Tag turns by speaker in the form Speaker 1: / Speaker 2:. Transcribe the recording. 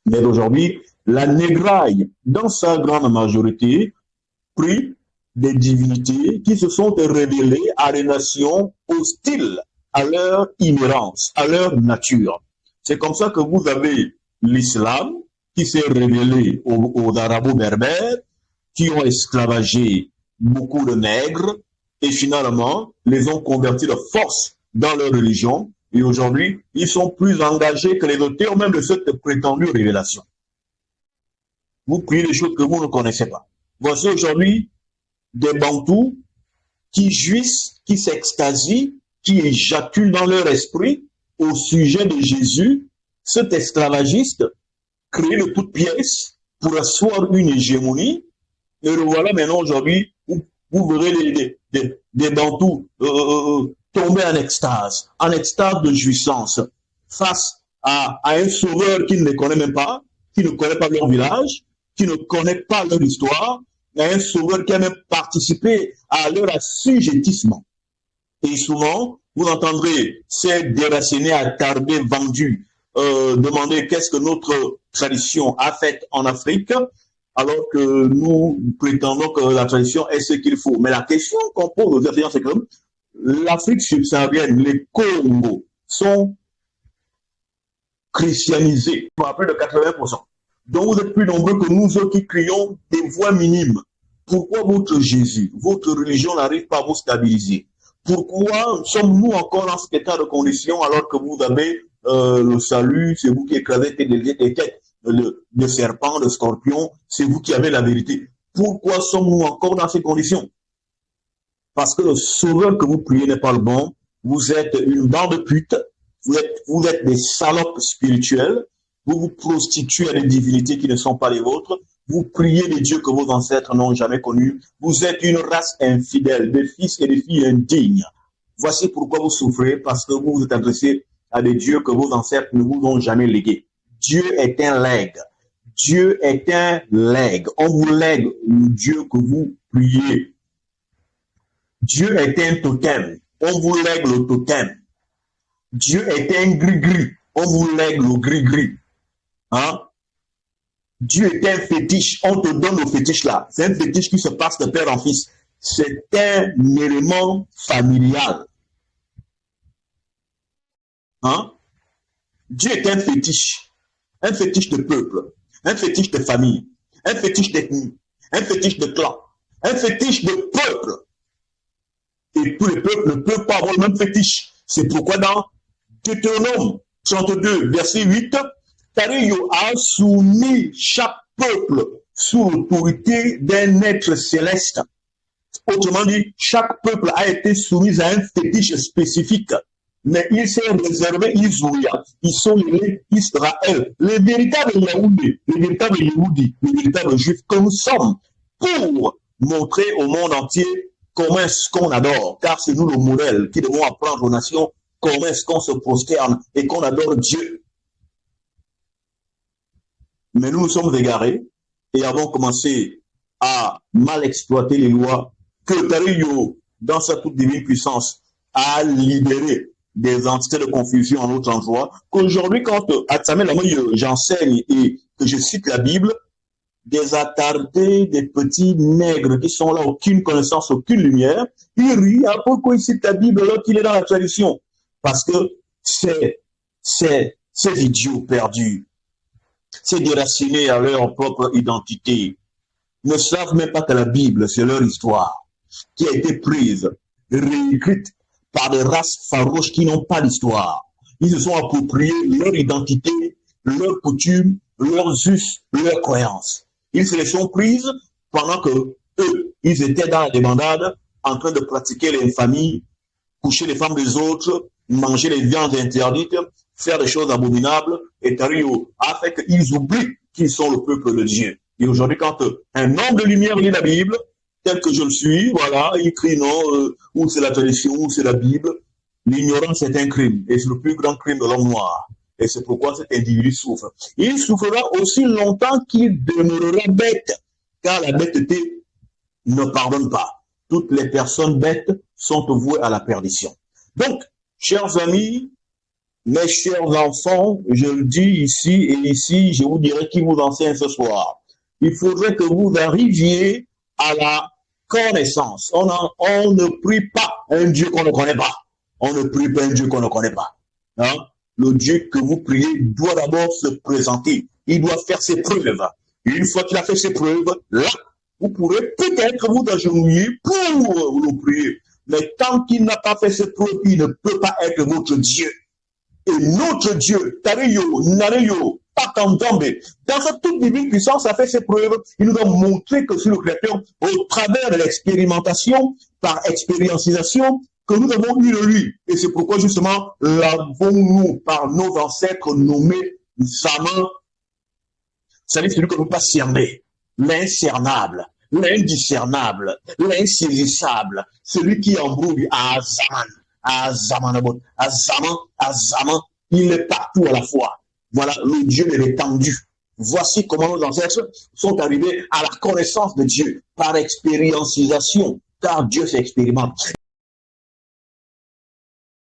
Speaker 1: Mais aujourd'hui, la négraille, dans sa grande majorité, prit des divinités qui se sont révélées à des nations hostiles à leur inhérence, à leur nature. C'est comme ça que vous avez l'islam qui s'est révélé aux arabo-berbères, qui ont esclavagé beaucoup de nègres et finalement les ont convertis de force dans leur religion. Et aujourd'hui, ils sont plus engagés que les auteurs même de cette prétendue révélation. Vous priez des choses que vous ne connaissez pas. Voici aujourd'hui des Bantous qui jouissent, qui s'extasient, qui éjaculent dans leur esprit au sujet de Jésus, cet esclavagiste créé de toutes pièces pour asseoir une hégémonie. Et le voilà maintenant aujourd'hui, vous verrez des Bantous tomber en extase de jouissance face à un sauveur qui ne les connaît même pas, qui ne connaît pas leur village, qui ne connaît pas leur histoire, un sauveur qui a même participé à leur assujettissement. Et souvent, vous entendrez ces déracinés attardés, vendus, demander qu'est-ce que notre tradition a fait en Afrique, alors que nous prétendons que la tradition est ce qu'il faut. Mais la question qu'on pose aux Africains, c'est que l'Afrique subsaharienne, les Congo, sont christianisés à plus de 80%. Donc vous êtes plus nombreux que nous autres qui crions des voix minimes. Pourquoi votre Jésus, votre religion n'arrive pas à vous stabiliser? Pourquoi sommes-nous encore dans cet état de condition alors que vous avez le salut, c'est vous qui écrasez des têtes de serpents, de scorpions, c'est vous qui avez la vérité. Pourquoi sommes-nous encore dans ces conditions? Parce que le sauveur que vous priez n'est pas le bon, vous êtes une bande de putes, vous êtes des salopes spirituelles, vous vous prostituez à des divinités qui ne sont pas les vôtres, vous priez des dieux que vos ancêtres n'ont jamais connus, vous êtes une race infidèle, des fils et des filles indignes. Voici pourquoi vous souffrez, parce que vous vous êtes adressé à des dieux que vos ancêtres ne vous ont jamais légués. Dieu est un legs. Dieu est un legs. On vous lègue le Dieu que vous priez. Dieu est un totem. On vous lègue le totem. Dieu est un gris-gris. On vous lègue le gris-gris. Hein? Dieu est un fétiche. On te donne le fétiche là. C'est un fétiche qui se passe de père en fils. C'est un élément familial. Hein? Dieu est un fétiche de peuple, un fétiche de famille, un fétiche d'ethnie, un fétiche de clan, un fétiche de peuple. Et tous les peuples ne peuvent pas avoir le même fétiche. C'est pourquoi dans Deutéronome 32, verset 8, Tario a soumis chaque peuple sous l'autorité d'un être céleste. Autrement dit, chaque peuple a été soumis à un fétiche spécifique. Mais il s'est réservé Isouya. Ils sont les Israël, les véritables Yaoundés, les véritables Yéhoudis, les véritables Juifs que nous sommes, pour montrer au monde entier comment est-ce qu'on adore. Car c'est nous le modèle qui devons apprendre aux nations comment est-ce qu'on se prosterne et qu'on adore Dieu. Mais nous nous sommes égarés et avons commencé à mal exploiter les lois que Tario, dans sa toute divine puissance, a libéré des entités de confusion en autre endroit, qu'aujourd'hui, quand à Tsamel, j'enseigne et que je cite la Bible, des attardés, des petits nègres qui sont là, aucune connaissance, aucune lumière, ils rient. À pourquoi ils citent la Bible alors qu'il est dans la tradition? Parce que ces idiots perdus, ces déracinés à leur propre identité, ne savent même pas que la Bible, c'est leur histoire, qui a été prise, réécrite par des races farouches qui n'ont pas d'histoire. Ils se sont appropriés leur identité, leurs coutumes, leurs us, leurs croyances. Ils se les sont prises pendant que eux, ils étaient dans la débandade, en train de pratiquer l'infamie, coucher les femmes des autres, manger les viandes interdites, faire des choses abominables. Et Tario a fait qu'ils oublient qu'ils sont le peuple de Dieu. Et aujourd'hui, quand un homme de lumière lit la Bible, tel que je le suis, voilà, il crie non, ou c'est la tradition, ou c'est la Bible. L'ignorance est un crime, et c'est le plus grand crime de l'homme noir. Et c'est pourquoi cet individu souffre. Il souffrira aussi longtemps qu'il demeurera bête, car la bêteté ne pardonne pas. Toutes les personnes bêtes sont vouées à la perdition. Donc, chers amis, Mes chers enfants, je le dis ici et ici, je vous dirai qui vous enseigne ce soir. Il faudrait que vous arriviez à la connaissance. On ne prie pas un Dieu qu'on ne connaît pas. On ne prie pas un Dieu qu'on ne connaît pas. Hein? Le Dieu que vous priez doit d'abord se présenter. Il doit faire ses preuves. Et une fois qu'il a fait ses preuves, là, vous pourrez peut-être vous agenouiller pour le prier. Mais tant qu'il n'a pas fait ses preuves, il ne peut pas être votre Dieu. Et notre Dieu, Tareyo, Nareyo, Pakandambe, dans sa toute divine puissance, a fait ses preuves. Il nous a montré que c'est le Créateur, au travers de l'expérimentation, par expériencisation, que nous avons eu de lui. Et c'est pourquoi, justement, l'avons-nous, par nos ancêtres, nommé Zaman. C'est-à-dire celui que nous pas cerner, l'incernable, l'indiscernable, l'insaisissable, celui qui embrouille à Zaman. À Zaman, il est partout à la fois. Voilà le Dieu de l'étendue. Voici comment nos ancêtres sont arrivés à la connaissance de Dieu par expériencisation, car Dieu s'expérimente.